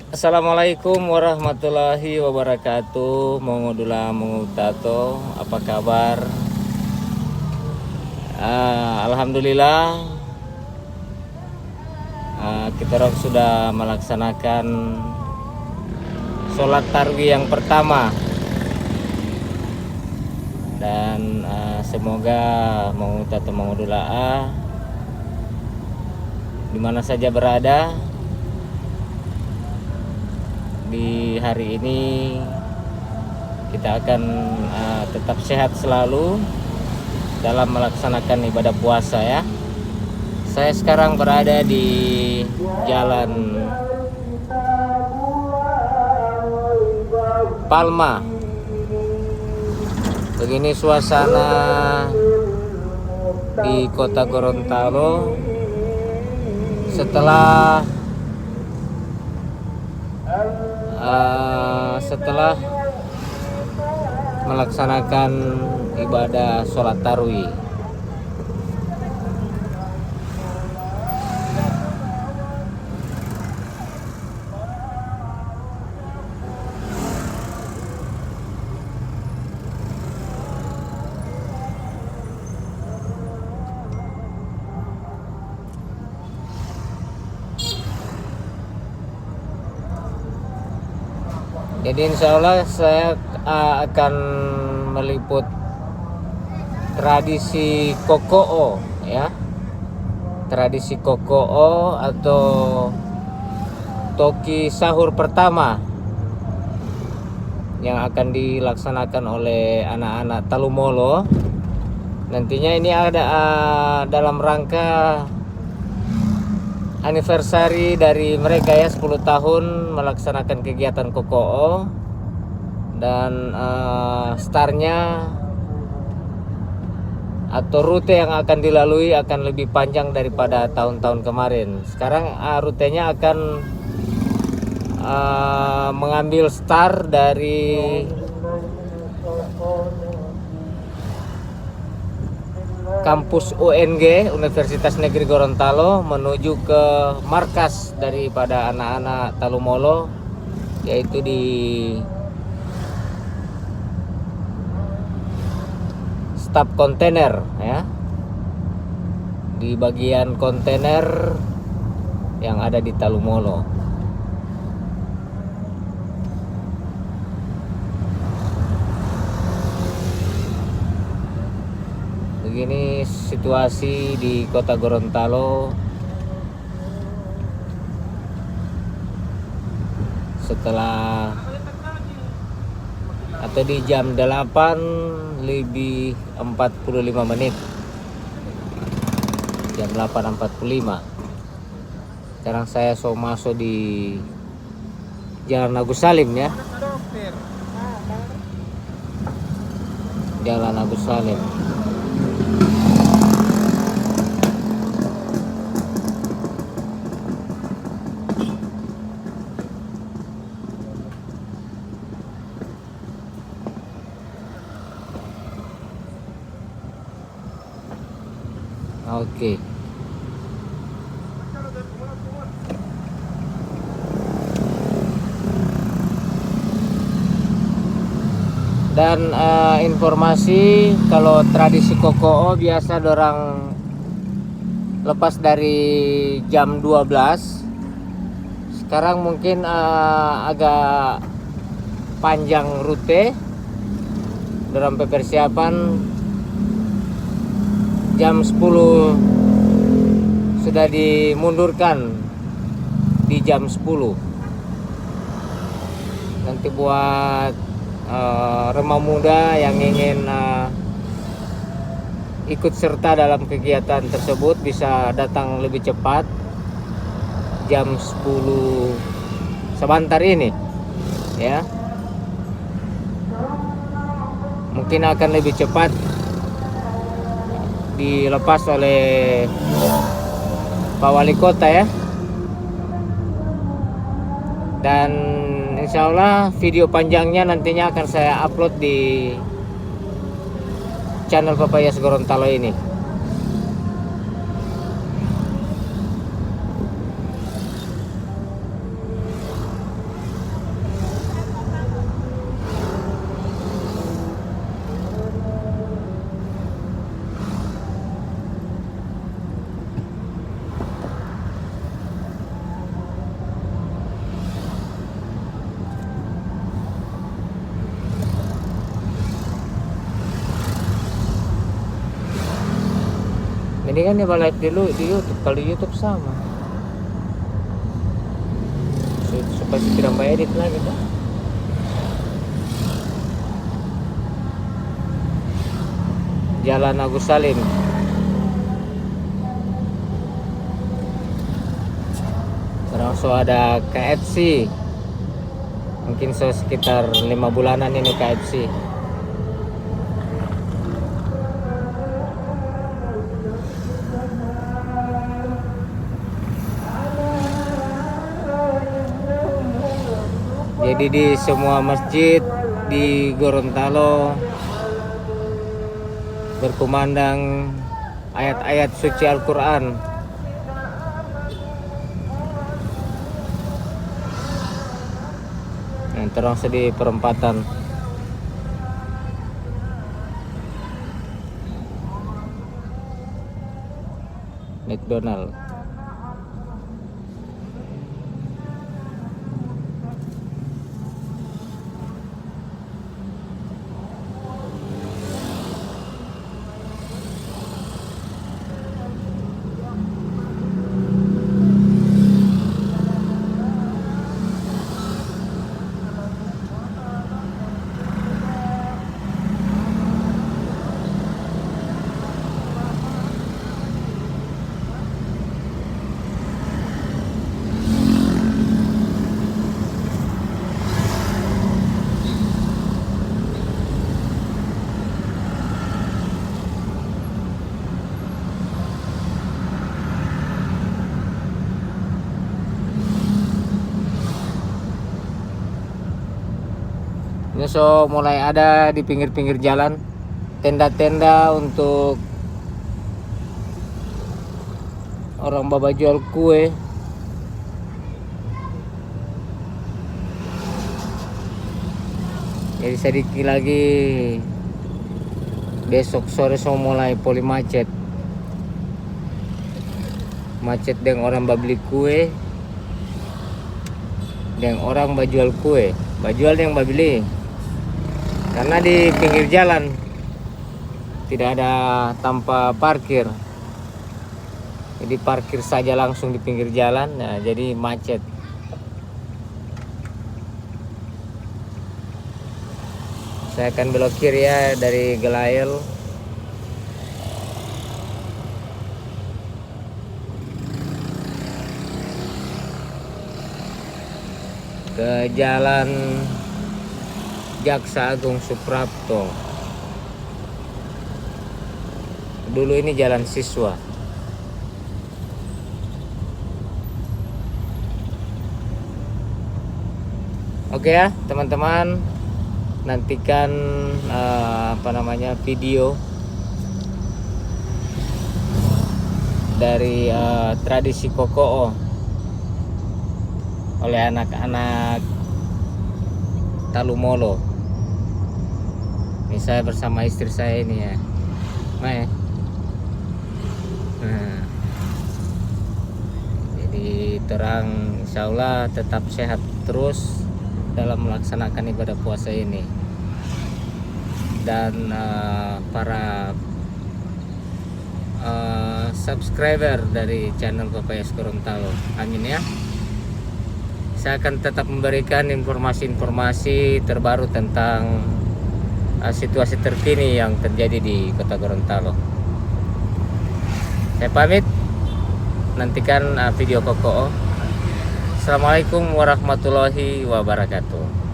Assalamualaikum warahmatullahi wabarakatuh. Mongudula mongutato, apa kabar? Alhamdulillah, kita orang sudah melaksanakan sholat tarwih yang pertama, dan semoga mongutato mongudula di mana saja berada di hari ini, kita akan tetap sehat selalu dalam melaksanakan ibadah puasa ya. Saya sekarang berada di Jalan Palma. Begini suasana di Kota Gorontalo setelah melaksanakan ibadah sholat tarwih. Jadi insya Allah saya akan meliput tradisi Kokoo ya. Tradisi Kokoo atau Toki sahur pertama yang akan dilaksanakan oleh anak-anak Talumolo. Nantinya ini ada dalam rangka anniversary dari mereka ya, 10 tahun melaksanakan kegiatan Kokoo, dan startnya atau rute yang akan dilalui akan lebih panjang daripada tahun-tahun kemarin. Sekarang rutenya akan mengambil start dari kampus UNG Universitas Negeri Gorontalo menuju ke markas daripada anak-anak Talumolo, yaitu di staf kontainer ya, di bagian kontainer yang ada di Talumolo. Begini situasi di Kota Gorontalo setelah atau di jam 8 lebih 45 menit. Jam 8.45. Sekarang saya masuk di Jalan Agus Salim ya. Jalan Agus Salim. Oke. Dan informasi kalau tradisi Kokoo biasa dorang lepas dari jam 12. Sekarang mungkin agak panjang rute. Dorang persiapan jam 10 sudah dimundurkan di jam 10. Nanti buat remaja muda yang ingin ikut serta dalam kegiatan tersebut bisa datang lebih cepat jam 10 sebentar ini ya. Mungkin akan lebih cepat dilepas oleh Pak Wali Kota ya. Dan insya Allah video panjangnya nantinya akan saya upload di channel Papayas Gorontalo ini. Ini kan dia live dulu di YouTube. Kalau di YouTube sama. Supaya tidak bayar edit lagi tuh. Jalan Agus Salim. Terus ada KFC. Mungkin sekitar 5 bulanan ini KFC. Jadi di semua masjid di Gorontalo berkumandang ayat-ayat suci Al-Quran. Yang terus di perempatan McDonald. Ini mulai ada di pinggir-pinggir jalan tenda-tenda untuk orang baba jual kue. Jadi sedikit lagi besok sore mulai poli macet dengan orang beli kue dan orang bajual kue, bajual yang beli. Karena di pinggir jalan tidak ada tanpa parkir, jadi parkir saja langsung di pinggir jalan. Nah, jadi macet. Saya akan belok kiri ya dari Gelail ke Jalan Jaksa Agung Suprapto. Dulu ini jalan siswa. Oke ya teman-teman, nantikan video dari tradisi Kokoo oleh anak-anak Talumolo. Ini saya bersama istri saya ini ya, Mai. Nah, jadi terang, insya Allah tetap sehat terus dalam melaksanakan ibadah puasa ini. Dan para subscriber dari channel PPS Gorontalo, amin ya. Saya akan tetap memberikan informasi-informasi terbaru tentang situasi terkini yang terjadi di Kota Gorontalo. Saya pamit, nantikan video Kokoo. Assalamualaikum warahmatullahi wabarakatuh.